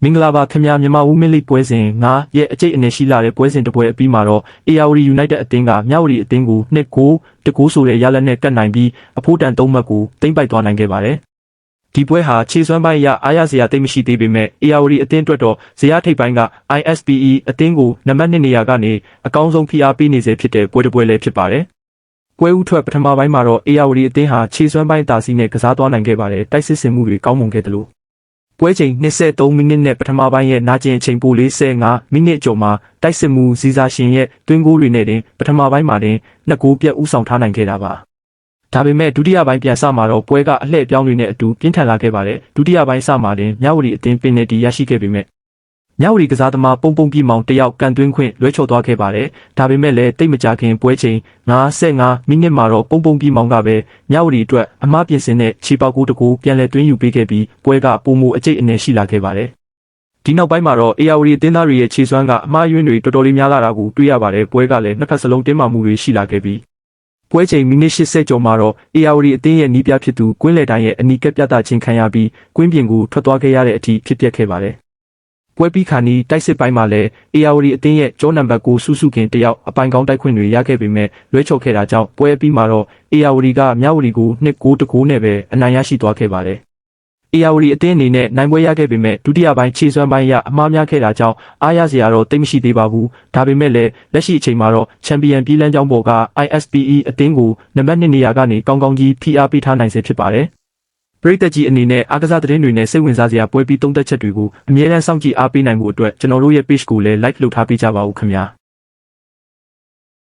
မင်္ဂလာပါခင်ဗျာမြန်မာဦးမင်းလိပွဲစဉ်9ရဲ့အကျိတ်အနေရှိလာတဲ့ပွဲစဉ်တစ်ပွဲအပြီးမှာတော့ ARD United အသင်းကမြဝတီအသင်းကို2-9ဆိုတဲ့ရလဒ်နဲ့ကတ်နိုင်ပြီးအဖိုးတန်3မှတ်ကိုသိမ်းပိုက်သွားနိုင်ခဲ့ပါတယ်။ဒီပွဲဟာခြေစွမ်းပိုင်းအရအားရစရာသိပ်မရှိသေးပေမဲ့ ARD အသင်းအတွက်တော့ဇယားထိပ်ပိုင်းက ISPE အသင်းကိုနံပါတ်2နေရာကနေအကောင်းဆုံးဖိအားပေးနေစေဖြစ်တဲ့ပွဲတစ်ပွဲလည်းဖြစ်ပါတယ်။ပွဲဦးထွက်ပထမပိုင်းမှာတော့ ARD အသင်းဟာခြေစွမ်းပိုင်းတာစီနဲ့ကစားသွားနိုင်ခဲ့ပါတယ်။တိုက်စစ်ဆင်မှုတွေကောင်းမွန်ခဲ့တယ်လို့ပွဲချိန်23မိနစ်နဲ့ပထမပိုင်းရဲ့နာကျင်အချိန်ပို45မိနစ်ကျော်မှာတိုက်စစ်မှုစီစာရှင်ရဲ့တွင်းဂိုးတွေနဲ့တင်ပထမပိုင်းမှာတင်2ဂိုးပြတ်ဦးဆောင်ထားနိုင်ခဲ့တာပါဒါပေမဲ့ဒုတိယပိုင်းပြန်စမှာတော့ပွဲကအလှည့်ပြောင်းတွေနဲ့အတူပြင်းထန်လာခဲ့ပါတယ်ဒုတိယပိုင်းစမှာတင်မြဝတီအသင်းပင်နယ်တီရရှိခဲ့ပေမဲ့မြဝတီကစားသမားပုံပြီးမောင်တယောက်ကန်သွင်းခွင့်လွှဲချော်သွားခဲ့ပါတယ်ဒါပေမဲ့လည်းတိတ်မကြခင်ပွဲချိန်55မိနစ်မှာတော့ပုံပြီးမောင်ကပဲမြဝတီအတွက်အမှားပြင်ဆင်တဲ့ခြေပေါက်ကူးတစ်ခုပြန်လည်သွင်းယူပေးခဲ့ပြီးပွဲကပုံမှုအကျိတ်အနေရှိလာခဲ့ပါတယ်ဒီနောက်ပိုင်းမှာတော့ ARD အသင်းသားတွေရဲ့ခြေစွမ်းကအမှားယွင်းတွေတော်တော်လေးများလာတာကိုတွေ့ရပါတယ်ပွဲကလည်းနှစ်ဖက်စလုံးတင်းမာမှုတွေရှိလာခဲ့ပြီးပွဲချိန်မိနစ်80ကျော်မှာတော့ ARD အသင်းရဲ့နီးပြဖြစ်သူကွင်းလယ်တိုင်းရဲ့အနီးကပ်ပြသခြင်းခံရပြီးကွင်းပြင်ကိုထွက်သွားခဲ့ရတဲ့အထိဖြစ်ပျက်ခဲ့ပါတယ်ပွဲပြီးခါနီးတိုက်စစ်ပိုင်းမှာလည်း ARD အသင်းရဲ့ကျောနံပါတ်9စုစုခင်တယောက်အပိုင်ကောင်းတိုက်ခွင့်တွေရခဲ့ပေမဲ့လွှဲချော်ခဲ့တာကြောင့်ပွဲပြီးမှာတော့ ARD ကမြဝတီကို2-9နဲ့ပဲအနိုင်ရရှိသွားခဲ့ပါတယ်။ ARD အသင်းအနေနဲ့နိုင်ပွဲရခဲ့ပေမဲ့ဒုတိယပိုင်းခြေစွမ်းပိုင်းရအမှားများခဲ့တာကြောင့်အားရစရာတော့တိတ်မရှိသေးပါဘူး။ဒါပေမဲ့လည်းလက်ရှိအချိန်မှာတော့ချန်ပီယံပြည်လမ်းကြောင်းပေါ်က ISPE အသင်းကိုနံပါတ်2နေရာကနေကောင်းကောင်းကြီးဖိအားပေးထားနိုင်စေဖြစ်ပါတယ်။ပရိသတ်ကြီးအနေနဲ့အားကစားသတင်းတွေနဲ့စိတ်ဝင်စားစရာပွဲပြီးသုံးသက်ချက်တွေကိုအမြဲတမ်းစောင့်ကြည့်အားပေးနိုင်ဖို့အတွက်ကျွန်တော်တို့ရဲ့ page ကိုလည်း like လုပ်ထားပေးကြပါဦးခင်ဗျာ။